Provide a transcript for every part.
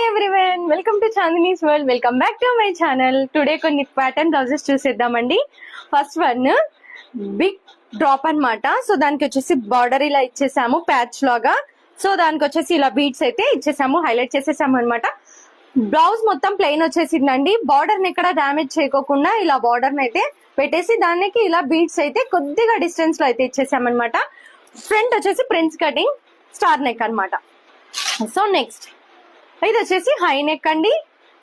Everyone, welcome to Chandini's world. Welcome back to my channel. Today కొన్ని pattern blouses చూసేద్దామండి. First one big drop అన్నమాట. So దానికి వచ్చేసి border ఇలా ఇచ్చేసాము ప్యాచ్ లాగా. సో దానికి వచ్చేసి ఇలా బీడ్స్ అయితే ఇచ్చేసాము, హైలైట్ చేసేసాము అనమాట. బ్లౌజ్ మొత్తం ప్లెయిన్ వచ్చేసిందండి. బార్డర్ ని ఎక్కడ డ్యామేజ్ చేయకోకుండా ఇలా బార్డర్ ని అయితే పెట్టేసి దానికి ఇలా బీడ్స్ అయితే కొద్దిగా డిస్టెన్స్ లో అయితే ఇచ్చేసామన్నమాట. ఫ్రంట్ వచ్చేసి ప్రిన్స్ కటింగ్ స్టార్ నెక్ అన్నమాట. సో నెక్స్ట్ ఇది వచ్చేసి హై నెక్ అండి.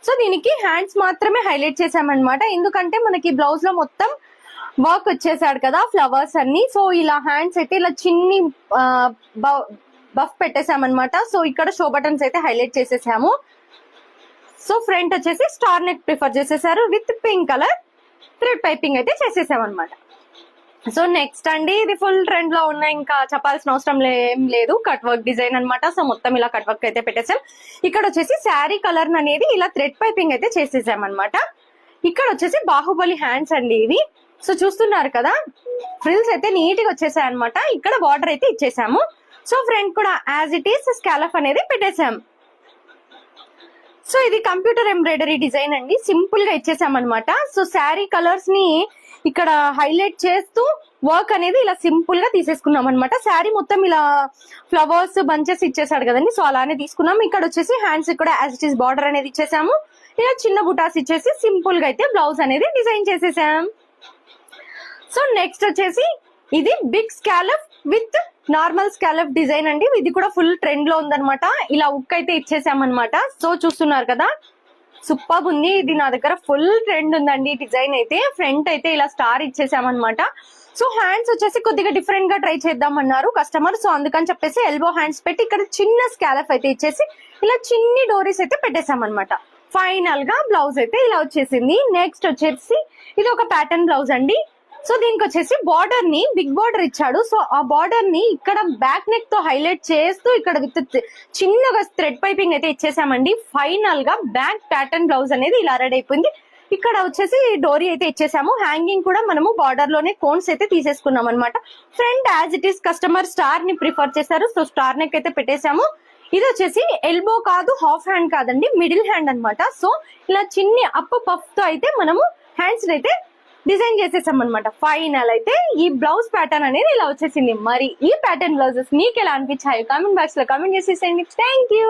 సో దీనికి హ్యాండ్స్ మాత్రమే హైలైట్ చేసామన్నమాట, ఎందుకంటే మనకి బ్లౌజ్ లో మొత్తం వర్క్ వచ్చేసాడు కదా, ఫ్లవర్స్ అన్ని. సో ఇలా హ్యాండ్స్ అయితే ఇలా చిన్ని బఫ్ పెట్టేసామన్నమాట. సో ఇక్కడ షో బటన్స్ అయితే హైలైట్ చేసేసాము. సో ఫ్రంట్ వచ్చేసి స్టార్ నెక్ ప్రిఫర్ చేసేసారు with pink colour thread piping అయితే చేసేసామన్నమాట. సో నెక్స్ట్ అండి, ఇది ఫుల్ ట్రెండ్ లో ఉన్న, ఇంకా చెప్పాల్సిన అవసరం ఏం లేదు, కట్ వర్క్ డిజైన్ అనమాట. సో మొత్తం ఇలా కట్ వర్క్ అయితే పెట్టేసాం. ఇక్కడ వచ్చేసి శారీ కలర్ అనేది ఇలా థ్రెడ్ పైపింగ్ అయితే చేసేసాం అనమాట. ఇక్కడ వచ్చేసి బాహుబలి హ్యాండ్స్ అండి ఇవి. సో చూస్తున్నారు కదా, ఫ్రిల్స్ అయితే నీట్ గా వచ్చేసాయి అనమాట. ఇక్కడ బార్డర్ అయితే ఇచ్చేసాము. సో ఫ్రంట్ కూడా యాజ్ ఇట్ ఈస్ స్కాలఫ్ అనేది పెట్టేసాం. సో ఇది కంప్యూటర్ ఎంబ్రాయిడరీ డిజైన్ అండి, సింపుల్ గా ఇచ్చేసాం అనమాట. సో శారీ కలర్స్ ని ఇక్కడ హైలైట్ చేస్తూ వర్క్ అనేది ఇలా సింపుల్ గా తీసేసుకున్నాం అనమాట. శారీ మొత్తం ఇలా ఫ్లవర్స్ బంచెస్ ఇచ్చేసాడు కదండి, సో అలానే తీసుకున్నాం. ఇక్కడ వచ్చేసి హ్యాండ్స్ కూడా యాజ్ ఇట్ ఈస్ బార్డర్ అనేది ఇచ్చేసాము. ఇలా చిన్న బుటాస్ ఇచ్చేసి సింపుల్ గా అయితే బ్లౌజ్ అనేది డిజైన్ చేసేసాం. సో నెక్స్ట్ వచ్చేసి ఇది big scallop with normal scallop design అండి. ఇది కూడా ఫుల్ ట్రెండ్ లో ఉందన్నమాట. ఇలా ఉక్ అయితే ఇచ్చేసామన్నమాట. సో చూస్తున్నారు కదా, సూపర్ ఉంది. ఇది నా దగ్గర ఫుల్ ట్రెండ్ ఉందండి డిజైన్ అయితే. ఫ్రంట్ అయితే ఇలా స్టార్ ఇచ్చేసామన్నమాట. సో హ్యాండ్స్ వచ్చేసి కొద్దిగా డిఫరెంట్ గా ట్రై చేద్దామన్నారు కస్టమర్. సో అందుకని చెప్పేసి ఎల్బో హ్యాండ్స్ పెట్టి ఇక్కడ చిన్న స్కాలప్ అయితే ఇచ్చేసి ఇలా చిన్ని డోరీస్ అయితే పెట్టేసామన్నమాట. ఫైనల్ గా బ్లౌజ్ అయితే ఇలా వచ్చేసింది. నెక్స్ట్ వచ్చేసి ఇది ఒక ప్యాటర్న్ బ్లౌజ్ అండి. సో దీనికి వచ్చేసి బార్డర్ ని బిగ్ బార్డర్ ఇచ్చాడు. సో ఆ బార్డర్ ని ఇక్కడ బ్యాక్ నెక్ తో హైలైట్ చేస్తూ ఇక్కడ విత్ చిన్నగా థ్రెడ్ పైపింగ్ అయితే ఇచ్చేసామండి. ఫైనల్ గా బ్యాక్ ప్యాటర్న్ బ్లౌజ్ అనేది ఇలా రెడీ అయిపోయింది. ఇక్కడ వచ్చేసి డోరీ అయితే ఇచ్చేసాము. హ్యాంగింగ్ కూడా మనము బార్డర్ లోనే కోన్స్ అయితే తీసేసుకున్నాం అనమాట. Front as it is customer star ని ప్రిఫర్ చేశారు. సో స్టార్ నెక్ అయితే పెట్టేసాము. ఇది వచ్చేసి ఎల్బో కాదు, హాఫ్ హ్యాండ్ కాదండి, మిడిల్ హ్యాండ్ అనమాట. సో ఇలా చిన్ని అప్ పఫ్ తో అయితే మనము హ్యాండ్స్ అయితే డిజైన్ చేసేసాం అనమాట. ఫైనల్ అయితే ఈ బ్లౌజ్ ప్యాటర్న్ అనేది ఇలా వచ్చేసింది. మరి ఈ ప్యాటర్న్ బ్లౌజెస్ మీకు ఎలా అనిపించాయో కామెంట్ బాక్స్ లో కామెంట్ చేసేసేయండి. Thank you.